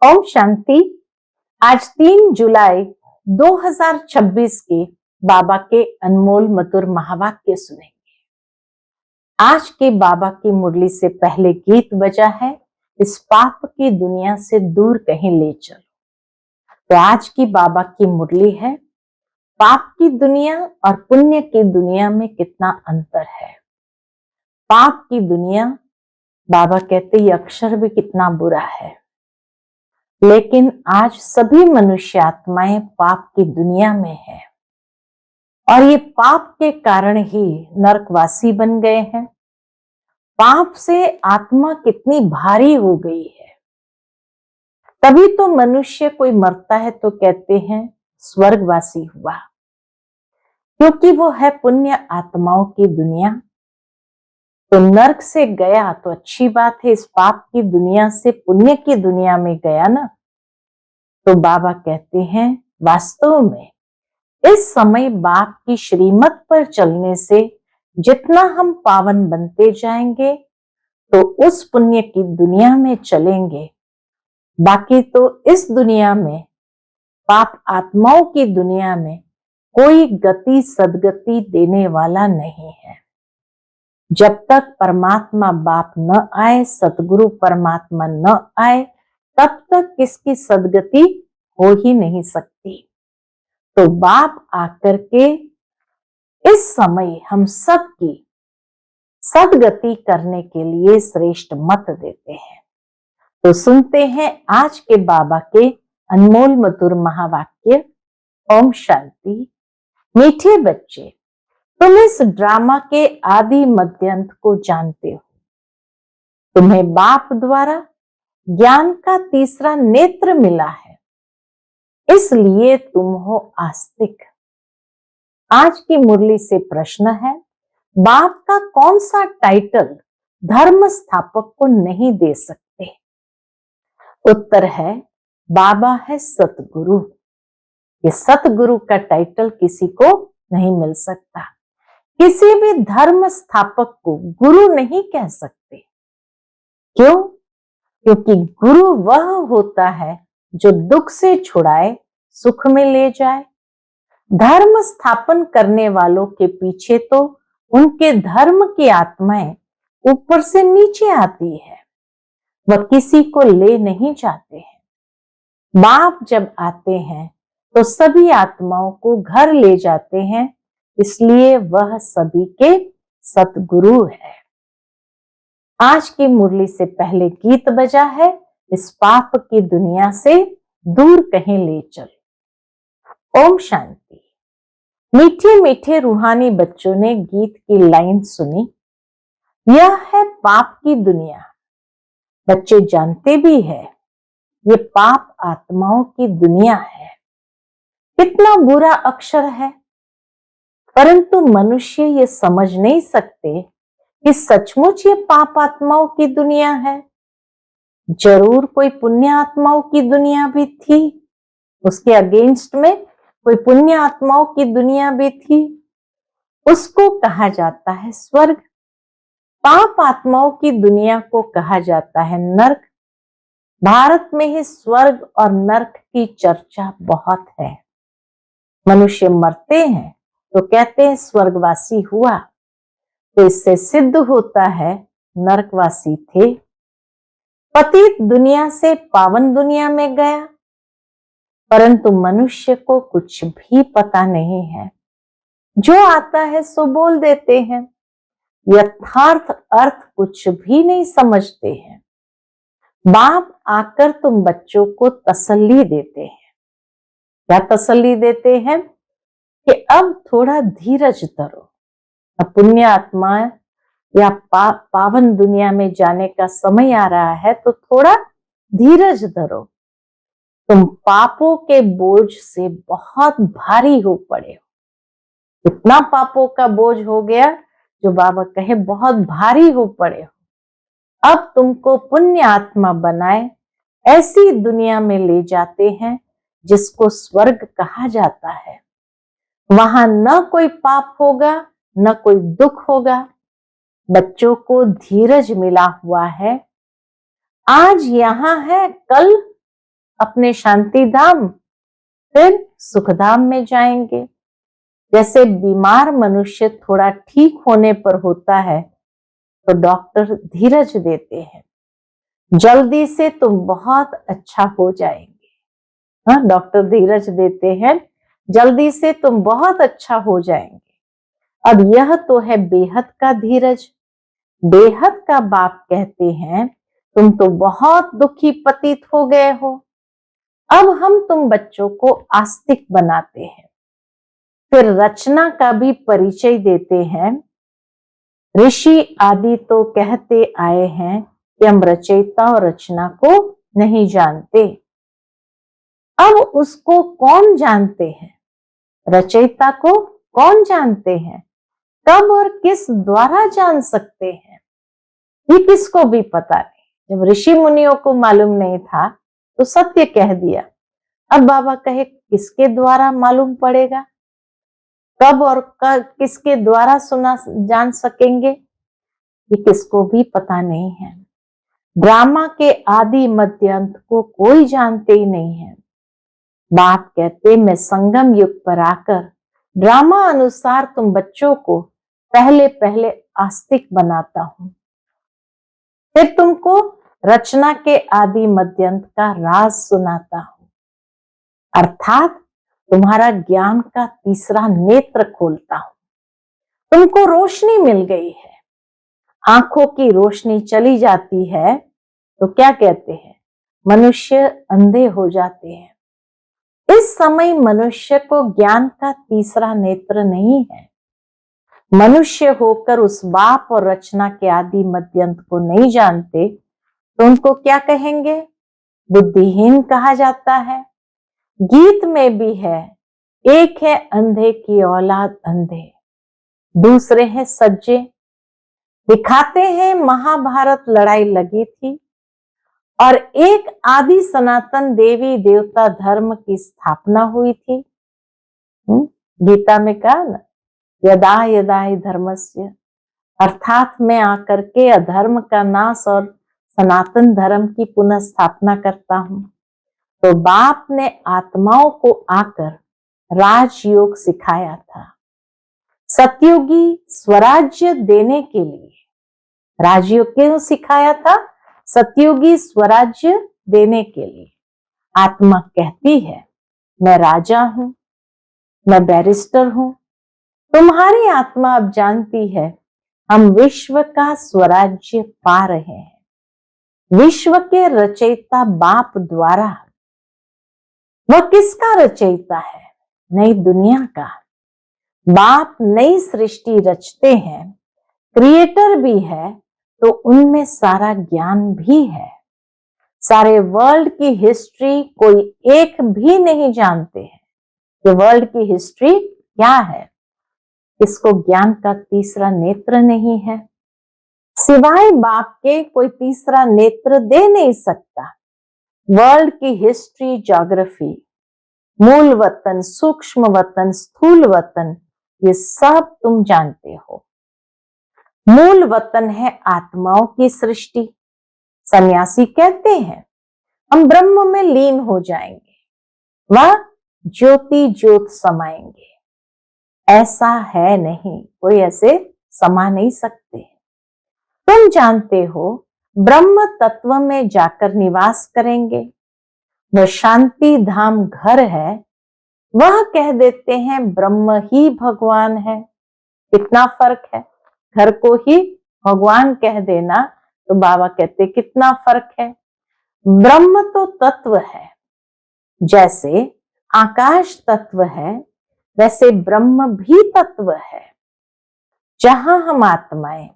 ओम शांति। आज 3 जुलाई 2026 के बाबा के अनमोल मधुर महावाक्य सुनेंगे। आज के बाबा की मुरली से पहले गीत बजा है, इस पाप की दुनिया से दूर कहीं ले चलो। तो आज की बाबा की मुरली है, पाप की दुनिया और पुण्य की दुनिया में कितना अंतर है। पाप की दुनिया, बाबा कहते ये अक्षर भी कितना बुरा है, लेकिन आज सभी मनुष्य आत्माएं पाप की दुनिया में है और ये पाप के कारण ही नरकवासी बन गए हैं। पाप से आत्मा कितनी भारी हो गई है। तभी तो मनुष्य कोई मरता है तो कहते हैं स्वर्गवासी हुआ, क्योंकि वो है पुण्य आत्माओं की दुनिया। तो नरक से गया तो अच्छी बात है, इस पाप की दुनिया से पुण्य की दुनिया में गया ना। तो बाबा कहते हैं वास्तव में इस समय बाप की श्रीमत पर चलने से जितना हम पावन बनते जाएंगे तो उस पुण्य की दुनिया में चलेंगे। बाकी तो इस दुनिया में, पाप आत्माओं की दुनिया में कोई गति सदगति देने वाला नहीं है। जब तक परमात्मा बाप न आए, सतगुरु परमात्मा न आए, तब तक किसकी सदगति हो ही नहीं सकती। तो बाप आकर के इस समय हम सबकी सदगति करने के लिए श्रेष्ठ मत देते हैं। तो सुनते हैं आज के बाबा के अनमोल मधुर महावाक्य। ओम शांति। मीठे बच्चे, तुम इस ड्रामा के आदि मध्य अंत को जानते हो। तुम्हें बाप द्वारा ज्ञान का तीसरा नेत्र मिला है, इसलिए तुम हो आस्तिक। आज की मुरली से प्रश्न है, बाप का कौन सा टाइटल धर्म स्थापक को नहीं दे सकते? उत्तर है, बाबा है सतगुरु। ये सतगुरु का टाइटल किसी को नहीं मिल सकता। किसी भी धर्म स्थापक को गुरु नहीं कह सकते। क्यों? क्योंकि गुरु वह होता है जो दुख से छुड़ाए, सुख में ले जाए। धर्म स्थापन करने वालों के पीछे तो उनके धर्म की आत्माएं ऊपर से नीचे आती है, वह किसी को ले नहीं जाते हैं। बाप जब आते हैं तो सभी आत्माओं को घर ले जाते हैं, इसलिए वह सभी के सतगुरु है। आज की मुरली से पहले गीत बजा है, इस पाप की दुनिया से दूर कहीं ले चलो। ओम शांति। मीठे मीठे रूहानी बच्चों ने गीत की लाइन सुनी, यह है पाप की दुनिया। बच्चे जानते भी है ये पाप आत्माओं की दुनिया है। कितना बुरा अक्षर है, परंतु मनुष्य ये समझ नहीं सकते कि सचमुच ये पाप आत्माओं की दुनिया है। जरूर कोई पुण्य आत्माओं की दुनिया भी थी, उसके अगेंस्ट में कोई पुण्य आत्माओं की दुनिया भी थी, उसको कहा जाता है स्वर्ग। पाप आत्माओं की दुनिया को कहा जाता है नरक। भारत में ही स्वर्ग और नरक की चर्चा बहुत है। मनुष्य मरते हैं तो कहते हैं स्वर्गवासी हुआ, तो इससे सिद्ध होता है नरकवासी थे। पतित दुनिया से पावन दुनिया में गया, परंतु मनुष्य को कुछ भी पता नहीं है। जो आता है सो बोल देते हैं, यथार्थ अर्थ कुछ भी नहीं समझते हैं। बाप आकर तुम बच्चों को तसल्ली देते हैं। क्या तसल्ली देते हैं? कि अब थोड़ा धीरज धरो, अब पुण्य आत्मा या पावन दुनिया में जाने का समय आ रहा है, तो थोड़ा धीरज धरो। तुम पापों के बोझ से बहुत भारी हो पड़े हो। इतना पापों का बोझ हो गया जो बाबा कहे बहुत भारी हो पड़े हो। अब तुमको पुण्य आत्मा बनाए ऐसी दुनिया में ले जाते हैं जिसको स्वर्ग कहा जाता है। वहां न कोई पाप होगा, न कोई दुख होगा। बच्चों को धीरज मिला हुआ है। आज यहां है, कल अपने शांति धाम फिर सुखधाम में जाएंगे। जैसे बीमार मनुष्य थोड़ा ठीक होने पर होता है तो डॉक्टर धीरज देते हैं, जल्दी से तुम बहुत अच्छा हो जाएंगे। हाँ, डॉक्टर धीरज देते हैं, जल्दी से तुम बहुत अच्छा हो जाएंगे। अब यह तो है बेहद का धीरज। बेहद का बाप कहते हैं तुम तो बहुत दुखी पतित हो गए हो, अब हम तुम बच्चों को आस्तिक बनाते हैं। फिर रचना का भी परिचय देते हैं। ऋषि आदि तो कहते आए हैं कि हम रचयिता और रचना को नहीं जानते। अब उसको कौन जानते हैं? रचयिता को कौन जानते हैं? कब और किस द्वारा जान सकते हैं? ये किसको भी पता नहीं। जब ऋषि मुनियों को मालूम नहीं था तो सत्य कह दिया। अब बाबा कहे किसके द्वारा मालूम पड़ेगा? कब और किसके द्वारा सुना जान सकेंगे? ये किसको भी पता नहीं है। ड्रामा के आदि मध्य अंत को कोई जानते ही नहीं है। बाप कहते मैं संगम युग पर आकर ड्रामा अनुसार तुम बच्चों को पहले पहले आस्तिक बनाता हूं, फिर तुमको रचना के आदि मध्यंत का राज सुनाता हूं, अर्थात तुम्हारा ज्ञान का तीसरा नेत्र खोलता हूं। तुमको रोशनी मिल गई है। आंखों की रोशनी चली जाती है तो क्या कहते हैं? मनुष्य अंधे हो जाते हैं। इस समय मनुष्य को ज्ञान का तीसरा नेत्र नहीं है। मनुष्य होकर उस बाप और रचना के आदि मध्यंत को नहीं जानते तो उनको क्या कहेंगे? बुद्धिहीन कहा जाता है। गीत में भी है, एक है अंधे की औलाद अंधे, दूसरे हैं सज्जे। दिखाते हैं महाभारत लड़ाई लगी थी और एक आदि सनातन देवी देवता धर्म की स्थापना हुई थी। गीता में कहा ना, यदा यदा हि धर्मस्य, अर्थात मैं आकर के अधर्म का नाश और सनातन धर्म की पुनः स्थापना करता हूं। तो बाप ने आत्माओं को आकर राजयोग सिखाया था। सतयुगी स्वराज्य देने के लिए राजयोग क्यों सिखाया था? सतयुगी स्वराज्य देने के लिए। आत्मा कहती है मैं राजा हूं, मैं बैरिस्टर हूं। तुम्हारी आत्मा अब जानती है हम विश्व का स्वराज्य पा रहे हैं। विश्व के रचयिता बाप द्वारा। वह किसका रचयिता है? नई दुनिया का। बाप नई सृष्टि रचते हैं, क्रिएटर भी है, तो उनमें सारा ज्ञान भी है। सारे वर्ल्ड की हिस्ट्री कोई एक भी नहीं जानते हैं कि वर्ल्ड की हिस्ट्री क्या है। इसको ज्ञान का तीसरा नेत्र नहीं है। सिवाय बाप के कोई तीसरा नेत्र दे नहीं सकता। वर्ल्ड की हिस्ट्री, ज्योग्राफी, मूल वतन, सूक्ष्म वतन, स्थूल वतन, ये सब तुम जानते हो। मूल वतन है आत्माओं की सृष्टि। सन्यासी कहते हैं हम ब्रह्म में लीन हो जाएंगे, वह ज्योति ज्योत समाएंगे। ऐसा है नहीं, कोई ऐसे समा नहीं सकते। तुम जानते हो ब्रह्म तत्व में जाकर निवास करेंगे। वह शांति धाम घर है, वह कह देते हैं ब्रह्म ही भगवान है। कितना फर्क है। घर को ही भगवान कह देना तो बाबा कहते कितना फर्क है। ब्रह्म तो तत्व है, जैसे आकाश तत्व है वैसे ब्रह्म भी तत्व है, जहां हम आत्माएं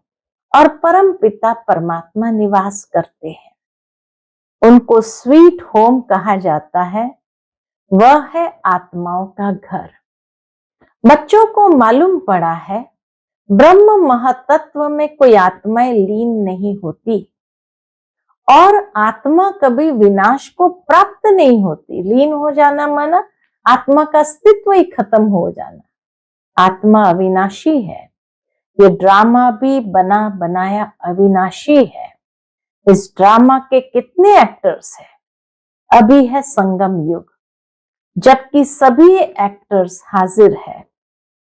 और परम पिता परमात्मा निवास करते हैं। उनको स्वीट होम कहा जाता है। वह है आत्माओं का घर। बच्चों को मालूम पड़ा है ब्रह्म महातत्व में कोई आत्माएं लीन नहीं होती और आत्मा कभी विनाश को प्राप्त नहीं होती। लीन हो जाना माना आत्मा का अस्तित्व ही खत्म हो जाना। आत्मा अविनाशी है। ये ड्रामा भी बना बनाया अविनाशी है। इस ड्रामा के कितने एक्टर्स हैं? अभी है संगम युग, जबकि सभी एक्टर्स हाजिर है।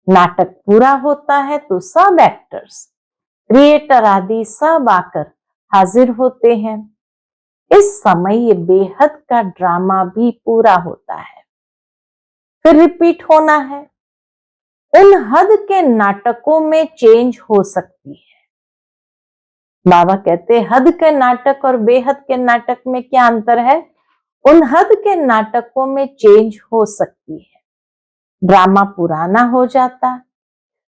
नाटक पूरा होता है तो सब एक्टर्स, क्रिएटर आदि सब आकर हाजिर होते हैं। इस समय ये बेहद का ड्रामा भी पूरा होता है, फिर रिपीट होना है। उन हद के नाटकों में चेंज हो सकती है। बाबा कहते हैं हद के नाटक और बेहद के नाटक में क्या अंतर है? उन हद के नाटकों में चेंज हो सकती है, ड्रामा पुराना हो जाता।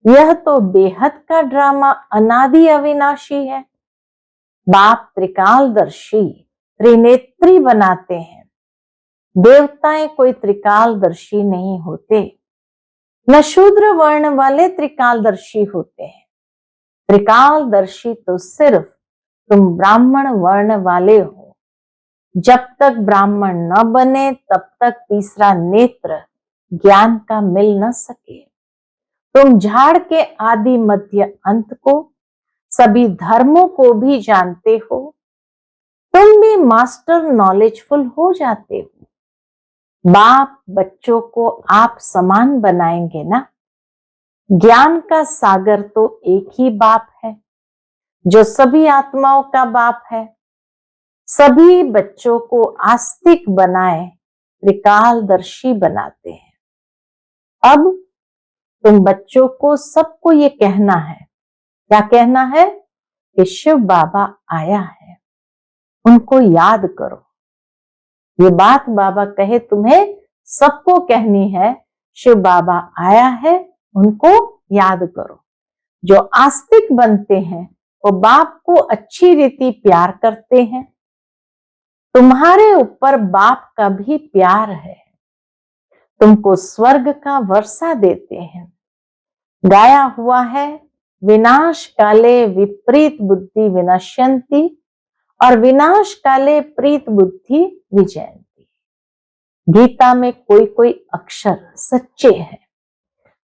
यह तो बेहद का ड्रामा अनादि अविनाशी है। बाप त्रिकालदर्शी त्रिनेत्री बनाते हैं। देवताएं कोई त्रिकालदर्शी नहीं होते, न शूद्र वर्ण वाले त्रिकालदर्शी होते हैं। त्रिकालदर्शी तो सिर्फ तुम ब्राह्मण वर्ण वाले हो। जब तक ब्राह्मण न बने तब तक तीसरा नेत्र ज्ञान का मिल न सके। तुम झाड़ के आदि मध्य अंत को, सभी धर्मों को भी जानते हो। तुम भी मास्टर नॉलेजफुल हो जाते हो। बाप बच्चों को आप समान बनाएंगे ना। ज्ञान का सागर तो एक ही बाप है, जो सभी आत्माओं का बाप है। सभी बच्चों को आस्तिक बनाए त्रिकालदर्शी बनाते हैं। अब तुम बच्चों को सबको ये कहना है, क्या कहना है? कि शिव बाबा आया है, उनको याद करो। ये बात बाबा कहे तुम्हें सबको कहनी है, शिव बाबा आया है, उनको याद करो। जो आस्तिक बनते हैं वो बाप को अच्छी रीति प्यार करते हैं। तुम्हारे ऊपर बाप का भी प्यार है, तुमको स्वर्ग का वर्षा देते हैं। गाया हुआ है, विनाश काले विपरीत बुद्धि विनश्यन्ति और विनाश काले प्रीत बुद्धि विजयंती। गीता में कोई कोई अक्षर सच्चे हैं।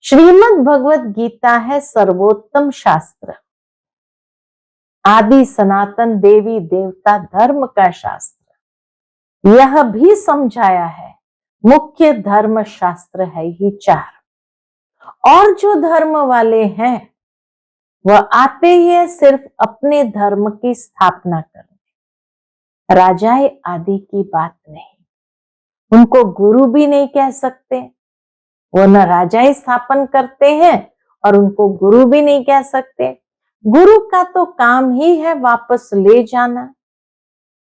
श्रीमद् भगवत गीता है सर्वोत्तम शास्त्र, आदि सनातन देवी देवता धर्म का शास्त्र। यह भी समझाया है मुख्य धर्म शास्त्र है ही 4, और जो धर्म वाले हैं वह आते ही सिर्फ अपने धर्म की स्थापना करने, राजाए आदि की बात नहीं। उनको गुरु भी नहीं कह सकते, वो न राजाए स्थापन करते हैं और उनको गुरु भी नहीं कह सकते। गुरु का तो काम ही है वापस ले जाना।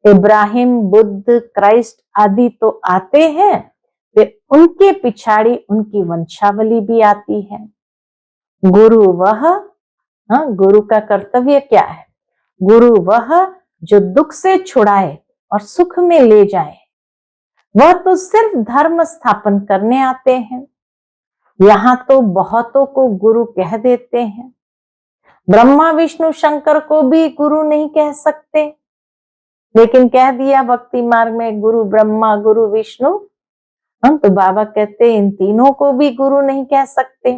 इब्राहिम, बुद्ध, क्राइस्ट आदि तो आते हैं, फिर उनके पिछाड़ी उनकी वंशावली भी आती है। गुरु वह, गुरु का कर्तव्य क्या है? गुरु वह जो दुख से छुड़ाए और सुख में ले जाए। वह तो सिर्फ धर्म स्थापन करने आते हैं। यहाँ तो बहुतों को गुरु कह देते हैं। ब्रह्मा विष्णु शंकर को भी गुरु नहीं कह सकते, लेकिन कह दिया भक्ति मार्ग में गुरु ब्रह्मा गुरु विष्णु। हम तो बाबा कहते इन तीनों को भी गुरु नहीं कह सकते।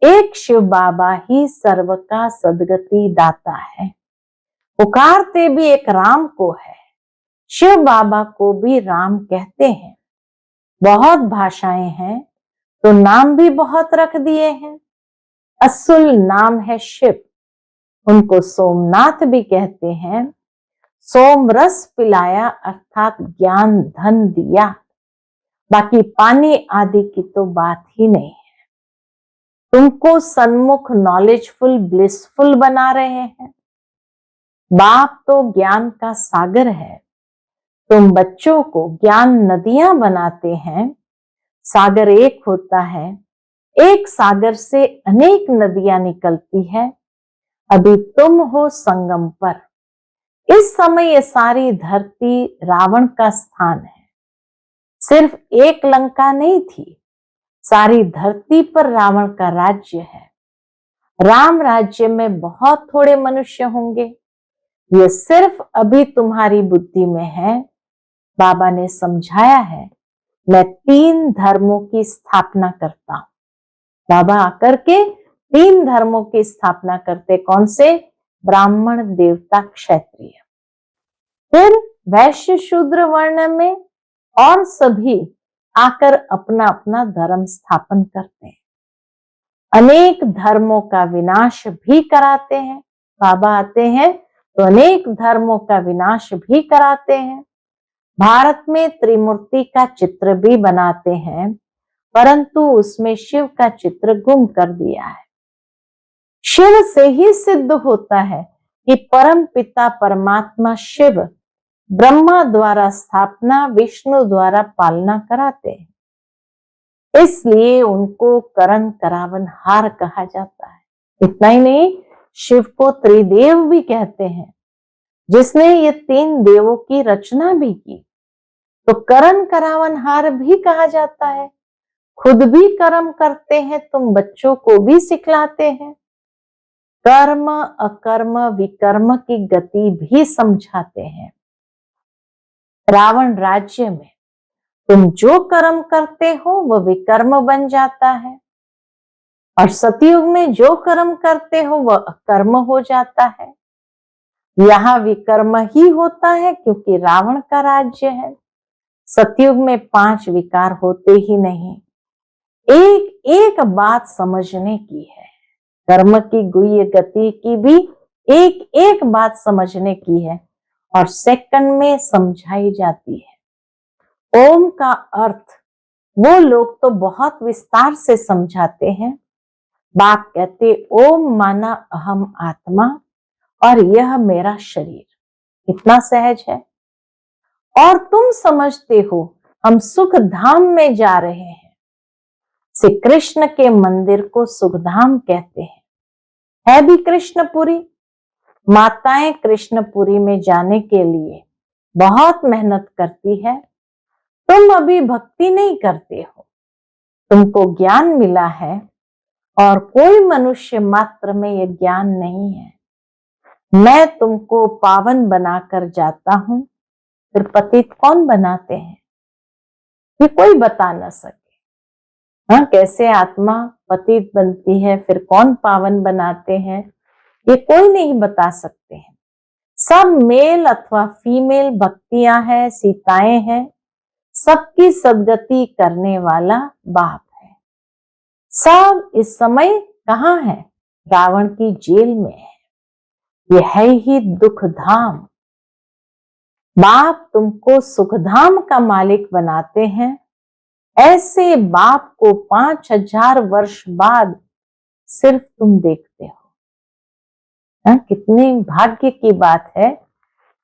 एक शिव बाबा ही सर्व का सदगति दाता है। पुकारते भी एक राम को है। शिव बाबा को भी राम कहते हैं। बहुत भाषाएं हैं तो नाम भी बहुत रख दिए हैं। असुल नाम है शिव, उनको सोमनाथ भी कहते हैं। सोम रस पिलाया अर्थात ज्ञान धन दिया, बाकी पानी आदि की तो बात ही नहीं है। तुमको सन्मुख नॉलेजफुल ब्लिसफुल बना रहे हैं। बाप तो ज्ञान का सागर है, तुम बच्चों को ज्ञान नदियां बनाते हैं। सागर एक होता है, एक सागर से अनेक नदियां निकलती है। अभी तुम हो संगम पर। इस समय ये सारी धरती रावण का स्थान है। सिर्फ एक लंका नहीं थी, सारी धरती पर रावण का राज्य है। राम राज्य में बहुत थोड़े मनुष्य होंगे, ये सिर्फ अभी तुम्हारी बुद्धि में है। बाबा ने समझाया है, मैं 3 धर्मों की स्थापना करता हूं। बाबा आकर के 3 धर्मों की स्थापना करते। कौन से? ब्राह्मण, देवता, क्षत्रिय। फिर वैश्य शूद्र वर्ण में और सभी आकर अपना अपना धर्म स्थापन करते हैं। अनेक धर्मों का विनाश भी कराते हैं। बाबा आते हैं तो अनेक धर्मों का विनाश भी कराते हैं। भारत में त्रिमूर्ति का चित्र भी बनाते हैं, परंतु उसमें शिव का चित्र गुम कर दिया है। शिव से ही सिद्ध होता है कि परम पिता परमात्मा शिव ब्रह्मा द्वारा स्थापना, विष्णु द्वारा पालना कराते हैं। इसलिए उनको करण करावन हार कहा जाता है। इतना ही नहीं, शिव को त्रिदेव भी कहते हैं, जिसने ये 3 देवों की रचना भी की। तो करण करावन हार भी कहा जाता है। खुद भी कर्म करते हैं, तुम बच्चों को भी सिखलाते हैं। कर्म अकर्म विकर्म की गति भी समझाते हैं। रावण राज्य में तुम जो कर्म करते हो वह विकर्म बन जाता है, और सतयुग में जो कर्म करते हो वह अकर्म हो जाता है। यहाँ विकर्म ही होता है क्योंकि रावण का राज्य है। सतयुग में 5 विकार होते ही नहीं। एक एक बात समझने की है। कर्म की गुह्य गति की भी एक एक बात समझने की है और सेकंड में समझाई जाती है। ओम का अर्थ वो लोग तो बहुत विस्तार से समझाते हैं। बाप कहते ओम माना अहम आत्मा और यह मेरा शरीर। कितना सहज है। और तुम समझते हो हम सुख धाम में जा रहे हैं। श्री कृष्ण के मंदिर को सुखधाम कहते हैं। है भी कृष्णपुरी। माताएं कृष्णपुरी में जाने के लिए बहुत मेहनत करती है। तुम अभी भक्ति नहीं करते हो, तुमको ज्ञान मिला है और कोई मनुष्य मात्र में यह ज्ञान नहीं है। मैं तुमको पावन बनाकर जाता हूं, फिर पतित कौन बनाते हैं ये कोई बता न सके। हाँ, कैसे आत्मा पतित बनती है, फिर कौन पावन बनाते हैं ये कोई नहीं बता सकते हैं। सब मेल अथवा फीमेल भक्तियां हैं, सीताएं हैं। सबकी सदगति करने वाला बाप है। सब इस समय कहाँ है? रावण की जेल में है। ये है ही दुख धाम। बाप तुमको सुखधाम का मालिक बनाते हैं। ऐसे बाप को 5000 वर्ष बाद सिर्फ तुम देखते हो। कितने भाग्य की बात है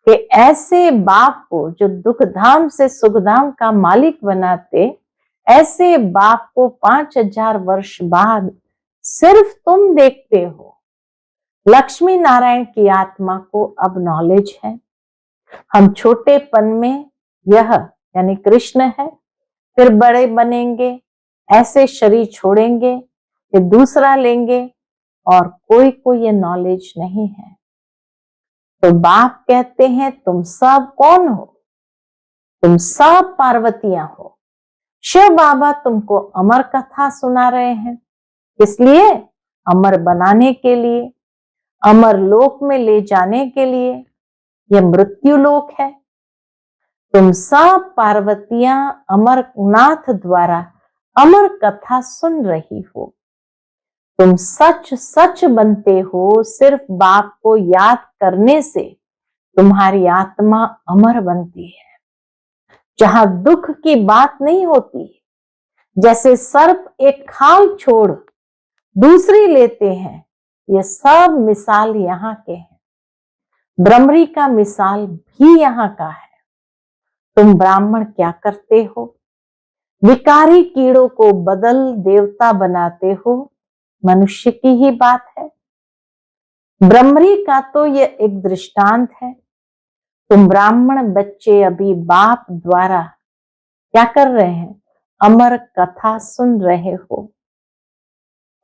कि ऐसे बाप को जो दुख धाम से सुखधाम का मालिक बनाते, ऐसे बाप को 5000 वर्ष बाद सिर्फ तुम देखते हो। लक्ष्मी नारायण की आत्मा को अब नॉलेज है। हम छोटेपन में यह यानी कृष्ण है, फिर बड़े बनेंगे, ऐसे शरीर छोड़ेंगे, फिर दूसरा लेंगे, और कोई को ये नॉलेज नहीं है। तो बाप कहते हैं तुम सब कौन हो? तुम सब पार्वतियां हो। शिव बाबा तुमको अमर कथा सुना रहे हैं। इसलिए अमर बनाने के लिए, अमर लोक में ले जाने के लिए। यह मृत्यु लोक है। तुम सब पार्वतियां अमरनाथ द्वारा अमर कथा सुन रही हो। तुम सच सच बनते हो। सिर्फ बाप को याद करने से तुम्हारी आत्मा अमर बनती है। जहां दुख की बात नहीं होती, जैसे सर्प एक खाल छोड़ दूसरी लेते हैं, ये सब मिसाल यहाँ के हैं। ब्रह्मरी का मिसाल भी यहाँ का है। तुम ब्राह्मण क्या करते हो? विकारी कीड़ों को बदल देवता बनाते हो। मनुष्य की ही बात है। ब्रह्मरी का तो ये एक दृष्टांत है। तुम ब्राह्मण बच्चे अभी बाप द्वारा क्या कर रहे हैं? अमर कथा सुन रहे हो।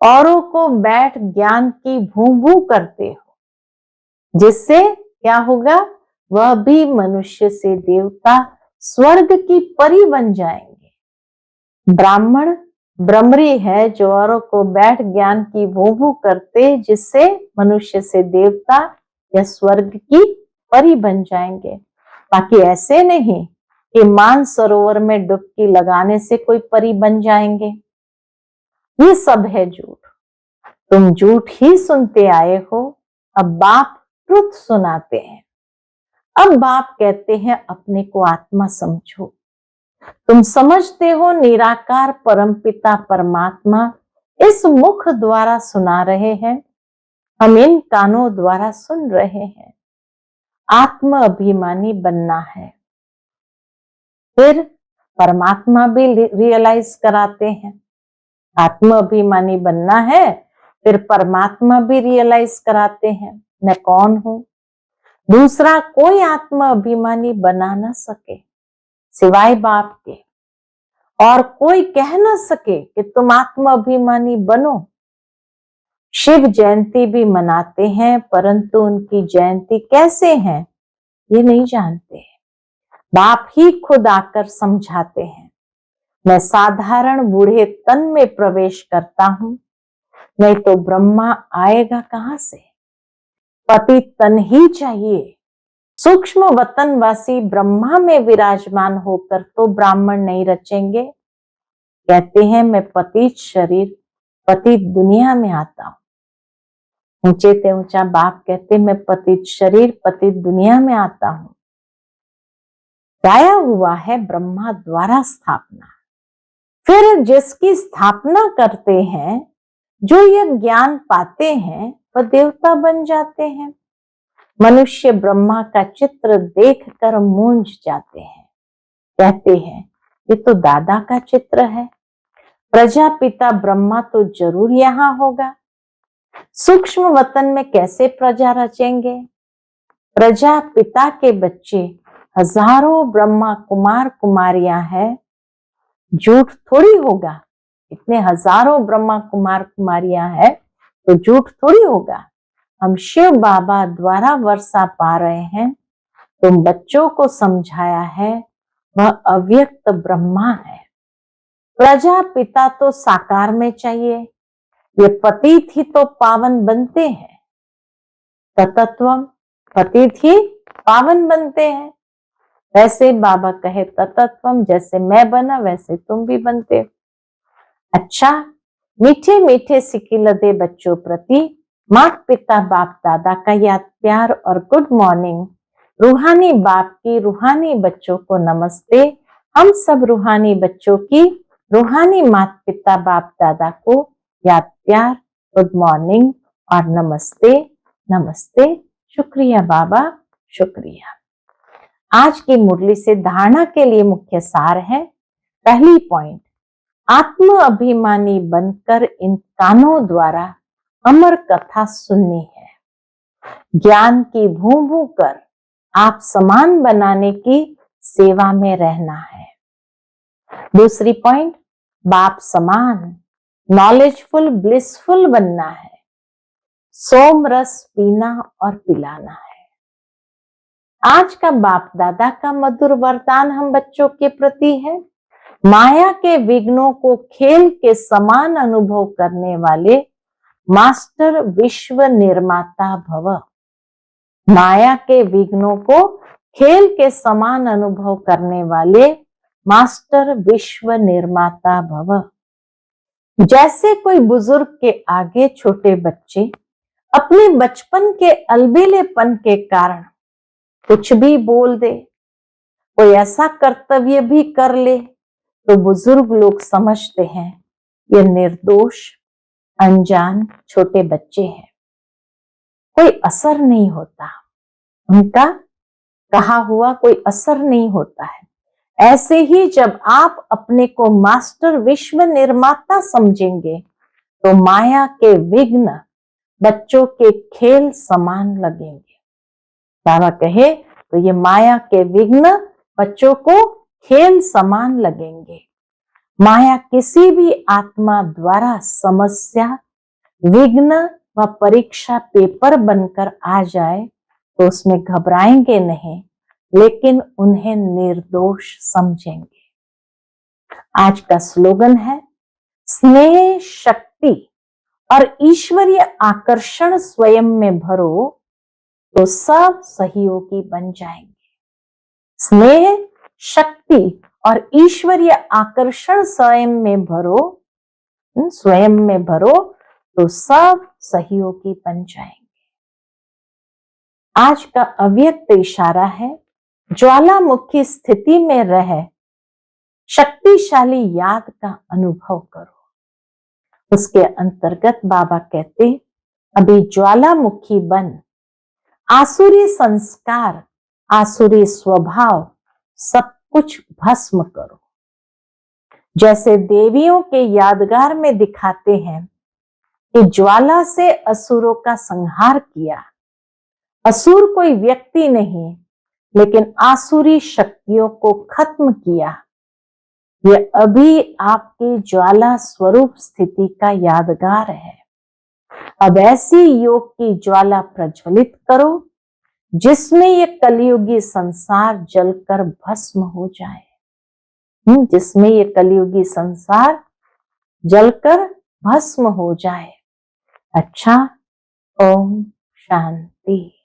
औरों को बैठ ज्ञान की भू भू करते हो, जिससे क्या होगा? वह भी मनुष्य से देवता, स्वर्ग की परी बन जाएंगे। ब्राह्मण ब्रह्मरी है जो औरों को बैठ ज्ञान की भू भू करते, जिससे मनुष्य से देवता या स्वर्ग की परी बन जाएंगे। बाकी ऐसे नहीं कि मानसरोवर में डुबकी लगाने से कोई परी बन जाएंगे। ये सब है झूठ। तुम झूठ ही सुनते आए हो। अब बाप ट्रुथ सुनाते हैं। अब बाप कहते हैं अपने को आत्मा समझो। तुम समझते हो निराकार परमपिता परमात्मा इस मुख द्वारा सुना रहे हैं, हम इन कानों द्वारा सुन रहे हैं। आत्म अभिमानी बनना है। फिर परमात्मा भी रियलाइज कराते हैं। आत्म अभिमानी बनना है, फिर परमात्मा भी रियलाइज कराते हैं मैं कौन हूं। दूसरा कोई आत्म अभिमानी बना ना सके सिवाय बाप के, और कोई कह ना सके कि तुम आत्म अभिमानी बनो। शिव जयंती भी मनाते हैं, परंतु उनकी जयंती कैसे है ये नहीं जानते। बाप ही खुद आकर समझाते हैं। मैं साधारण बूढ़े तन में प्रवेश करता हूं, नहीं तो ब्रह्मा आएगा कहां से। पति तन ही चाहिए। सूक्ष्म वतनवासी ब्रह्मा में विराजमान होकर तो ब्राह्मण नहीं रचेंगे। कहते हैं मैं पतित शरीर पतित दुनिया में आता हूं। ऊंचे ते ऊंचा बाप कहते मैं पतित शरीर पतित दुनिया में आता हूं। गाया हुआ है ब्रह्मा द्वारा स्थापना। फिर जिसकी स्थापना करते हैं, जो यह ज्ञान पाते हैं, वह देवता बन जाते हैं। मनुष्य ब्रह्मा का चित्र देखकर मूंझ जाते हैं। कहते हैं ये तो दादा का चित्र है। प्रजापिता ब्रह्मा तो जरूर यहां होगा। सूक्ष्म वतन में कैसे प्रजा रचेंगे। प्रजापिता के बच्चे हजारों ब्रह्मा कुमार कुमारियां हैं। झूठ थोड़ी होगा। इतने हजारों ब्रह्मा कुमार कुमारियां हैं तो झूठ थोड़ी होगा। हम शिव बाबा द्वारा वर्षा पा रहे हैं। तुम बच्चों को समझाया है वह अव्यक्त ब्रह्मा है। प्रजापिता तो साकार में चाहिए। ये पतित ही तो पावन बनते हैं। तत्वम पतित ही पावन बनते हैं। वैसे बाबा कहे तत्वम जैसे मैं बना वैसे तुम भी बनते हो। अच्छा, मीठे मीठे सिकिलदे बच्चों प्रति माता पिता बाप दादा का याद प्यार और गुड मॉर्निंग। रूहानी बाप की रूहानी बच्चों को नमस्ते। हम सब रूहानी बच्चों की रूहानी माता पिता बाप दादा को याद प्यार गुड मॉर्निंग और नमस्ते नमस्ते। शुक्रिया बाबा, शुक्रिया। आज की मुरली से धारणा के लिए मुख्य सार है। पहली पॉइंट, आत्म अभिमानी बनकर इन कानों द्वारा अमर कथा सुननी है। ज्ञान की भू भू कर आप समान बनाने की सेवा में रहना है। दूसरी पॉइंट, बाप समान नॉलेजफुल ब्लिसफुल बनना है। सोम रस पीना और पिलाना है। आज का बाप दादा का मधुर वरदान हम बच्चों के प्रति है। माया के विघ्नों को खेल के समान अनुभव करने वाले मास्टर विश्व निर्माता भव। माया के विघ्नों को खेल के समान अनुभव करने वाले मास्टर विश्व निर्माता भव। जैसे कोई बुजुर्ग के आगे छोटे बच्चे अपने बचपन के अलबेलेपन के कारण कुछ भी बोल दे, कोई ऐसा कर्तव्य भी कर ले, तो बुजुर्ग लोग समझते हैं ये निर्दोष अनजान छोटे बच्चे हैं। कोई असर नहीं होता, उनका कहा हुआ कोई असर नहीं होता है। ऐसे ही जब आप अपने को मास्टर विश्व निर्माता समझेंगे तो माया के विघ्न बच्चों के खेल समान लगेंगे। बाबा कहे तो ये माया के विघ्न बच्चों को खेल समान लगेंगे। माया किसी भी आत्मा द्वारा समस्या विघ्न व परीक्षा पेपर बनकर आ जाए तो उसमें घबराएंगे नहीं, लेकिन उन्हें निर्दोष समझेंगे। आज का स्लोगन है स्नेह शक्ति और ईश्वरीय आकर्षण स्वयं में भरो तो सब सहयोगी बन जाएंगे। स्नेह शक्ति और ईश्वरीय आकर्षण स्वयं में भरो तो सब सहयोगी बन जाएंगे। आज का अव्यक्त इशारा है, ज्वालामुखी स्थिति में रह शक्तिशाली याद का अनुभव करो। उसके अंतर्गत बाबा कहते, अभी ज्वालामुखी बन आसुरी संस्कार, आसुरी स्वभाव सब कुछ भस्म करो। जैसे देवियों के यादगार में दिखाते हैं कि ज्वाला से असुरों का संहार किया। असुर कोई व्यक्ति नहीं, लेकिन आसुरी शक्तियों को खत्म किया। ये अभी आपकी ज्वाला स्वरूप स्थिति का यादगार है। अब ऐसी योग की ज्वाला प्रज्वलित करो जिसमें ये कलियुगी संसार जलकर भस्म हो जाए। जिसमें ये कलियुगी संसार जलकर भस्म हो जाए। अच्छा, ओम शांति।